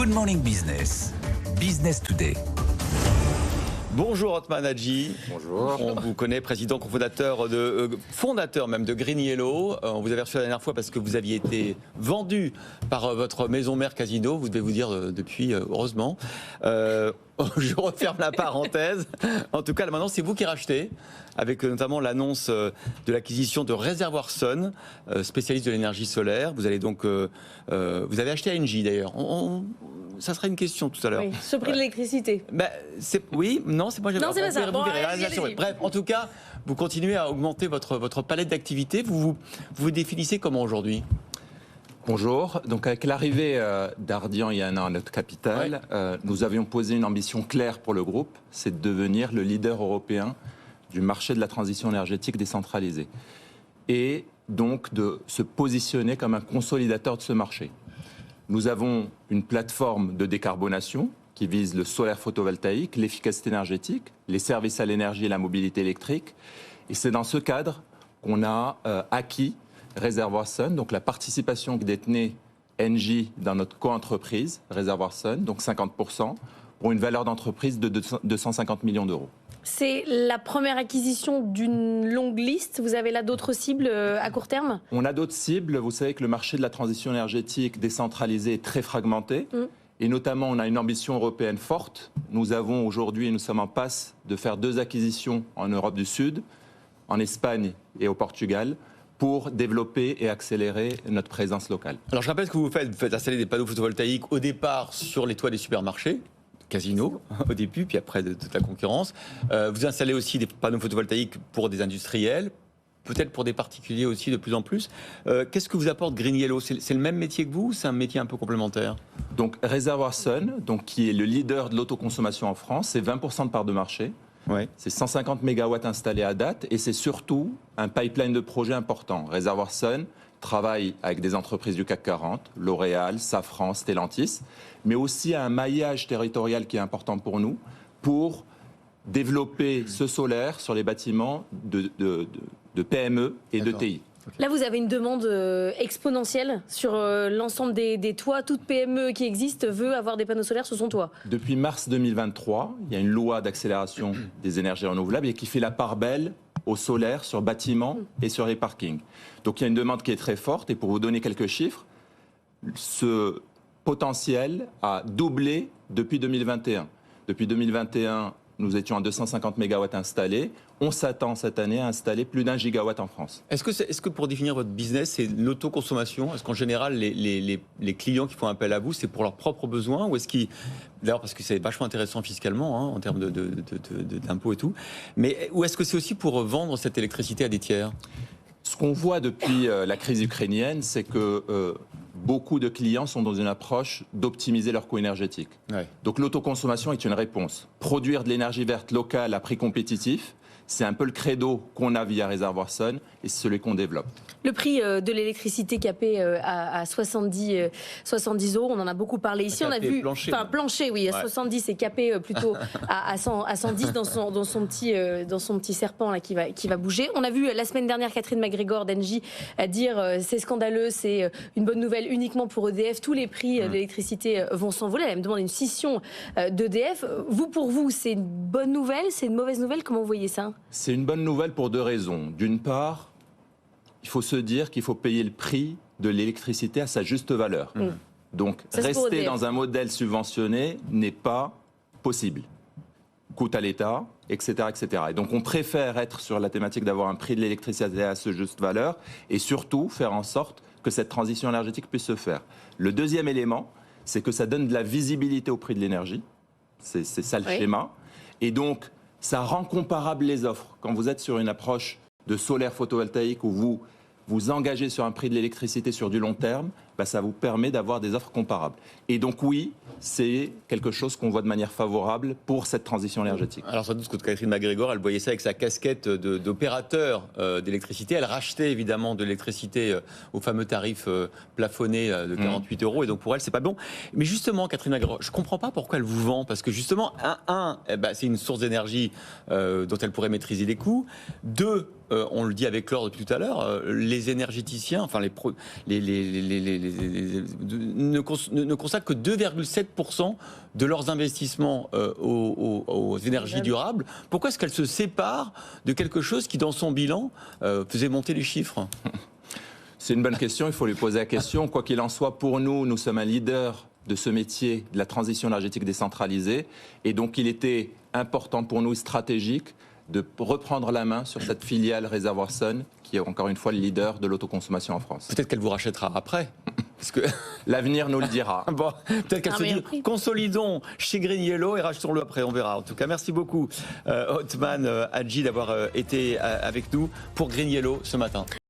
Good Morning Business, Business Today. Bonjour Othman Hadji. Bonjour. On vous connaît, président, fondateur même de Green Yellow. On vous avait reçu la dernière fois parce que vous aviez été vendu par votre maison mère Casino. Vous devez vous dire depuis, heureusement. Je referme la parenthèse. En tout cas, maintenant, c'est vous qui rachetez, avec notamment l'annonce de l'acquisition de Réservoir Sun, spécialiste de l'énergie solaire. Vous allez donc, vous avez acheté Engie d'ailleurs. Ça serait une question tout à l'heure. Oui, ce prix de l'électricité. Oui, non, c'est moi. Non, c'est pas ça. Bon, allez-y. Bref, en tout cas, vous continuez à augmenter votre palette d'activités. Vous définissez comment aujourd'hui ? Bonjour. Donc, avec l'arrivée d'Ardian il y a un an à notre capitale, nous avions posé une ambition claire pour le groupe, c'est de devenir le leader européen du marché de la transition énergétique décentralisée. Et donc de se positionner comme un consolidateur de ce marché. Nous avons une plateforme de décarbonation qui vise le solaire photovoltaïque, l'efficacité énergétique, les services à l'énergie et la mobilité électrique. Et c'est dans ce cadre qu'on a acquis Réservoir Sun, donc la participation que détenait Engie dans notre co-entreprise, Réservoir Sun, donc 50%, pour une valeur d'entreprise de 250 millions d'euros. C'est la première acquisition d'une longue liste. Vous avez là d'autres cibles à court terme ? On a d'autres cibles. Vous savez que le marché de la transition énergétique décentralisée est très fragmenté. Et notamment, on a une ambition européenne forte. Nous avons aujourd'hui, nous sommes en passe de faire 2 acquisitions en Europe du Sud, en Espagne et au Portugal, pour développer et accélérer notre présence locale. Alors je rappelle ce que vous faites installer des panneaux photovoltaïques au départ sur les toits des supermarchés, Casino au début, puis après de toute la concurrence. Vous installez aussi des panneaux photovoltaïques pour des industriels, peut-être pour des particuliers aussi de plus en plus. Qu'est-ce que vous apporte Green Yellow ? C'est le même métier que vous ou c'est un métier un peu complémentaire ? Donc Réservoir Sun, donc, qui est le leader de l'autoconsommation en France, c'est 20% de part de marché. Ouais. C'est 150 MW installés à date et c'est surtout un pipeline de projets important. Réservoir Sun travaille avec des entreprises du CAC 40, L'Oréal, Safran, Stellantis, mais aussi un maillage territorial qui est important pour nous pour développer ce solaire sur les bâtiments de PME et de TI. Là, vous avez une demande exponentielle sur l'ensemble des toits. Toute PME qui existe veut avoir des panneaux solaires sur son toit. Depuis mars 2023, il y a une loi d'accélération des énergies renouvelables et qui fait la part belle au solaire sur bâtiments et sur les parkings. Donc il y a une demande qui est très forte. Et pour vous donner quelques chiffres, ce potentiel a doublé depuis 2021. Depuis 2021, nous étions à 250 MW installés. On s'attend cette année à installer plus d'1 gigawatt en France. Est-ce que pour définir votre business, c'est l'autoconsommation ? Est-ce qu'en général, les clients qui font appel à vous, c'est pour leurs propres besoins ? Ou est-ce qu'ils... D'ailleurs, parce que c'est vachement intéressant fiscalement, en termes d'impôts et tout. Mais ou est-ce que c'est aussi pour vendre cette électricité à des tiers ? Ce qu'on voit depuis la crise ukrainienne, c'est que beaucoup de clients sont dans une approche d'optimiser leur coût énergétique. Ouais. Donc l'autoconsommation est une réponse. Produire de l'énergie verte locale à prix compétitif, c'est un peu le credo qu'on a via Réservoir Sun et c'est celui qu'on développe. Le prix de l'électricité capé à 70 €, on en a beaucoup parlé ici. On a vu, plancher, oui, à 70 et capé plutôt à 110 dans son petit serpent là qui va bouger. On a vu la semaine dernière Catherine MacGregor d'Engie dire c'est scandaleux, c'est une bonne nouvelle uniquement pour EDF. Tous les prix de l'électricité vont s'envoler. Elle me demande une scission d'EDF. Pour vous, c'est une bonne nouvelle, c'est une mauvaise nouvelle ? Comment vous voyez ça ? C'est une bonne nouvelle pour 2 raisons. D'une part, il faut se dire qu'il faut payer le prix de l'électricité à sa juste valeur. Donc, rester dans un modèle subventionné n'est pas possible. Coût à l'État, etc., etc. Et donc, on préfère être sur la thématique d'avoir un prix de l'électricité à sa juste valeur et surtout faire en sorte que cette transition énergétique puisse se faire. Le deuxième élément, c'est que ça donne de la visibilité au prix de l'énergie. C'est ça le schéma. Et donc, ça rend comparable les offres. Quand vous êtes sur une approche de solaire photovoltaïque où vous vous engagez sur un prix de l'électricité sur du long terme, ça vous permet d'avoir des offres comparables. Et donc oui, c'est quelque chose qu'on voit de manière favorable pour cette transition énergétique. Alors sans doute que Catherine MacGregor, elle voyait ça avec sa casquette d'opérateur d'électricité. Elle rachetait évidemment de l'électricité au fameux tarif plafonné de 48 €. Et donc pour elle, c'est pas bon. Mais justement, Catherine MacGregor, je comprends pas pourquoi elle vous vend. Parce que justement, c'est une source d'énergie dont elle pourrait maîtriser les coûts. 2, on le dit avec Laure depuis tout à l'heure, les énergéticiens, enfin les ne consacrent que 2,7% de leurs investissements aux énergies durables. Pourquoi est-ce qu'elle se sépare de quelque chose qui, dans son bilan, faisait monter les chiffres ? C'est une bonne question, il faut lui poser la question. Quoi qu'il en soit, pour nous, nous sommes un leader de ce métier de la transition énergétique décentralisée. Et donc, il était important pour nous, stratégique, de reprendre la main sur cette filiale Réservoir Sun, qui est encore une fois le leader de l'autoconsommation en France. Peut-être qu'elle vous rachètera après. Parce que l'avenir nous le dira. Bon, peut-être qu'elle se dit, consolidons chez GreenYellow et rachetons-le après, on verra. En tout cas, merci beaucoup, Othman Hadji, d'avoir été avec nous pour GreenYellow ce matin.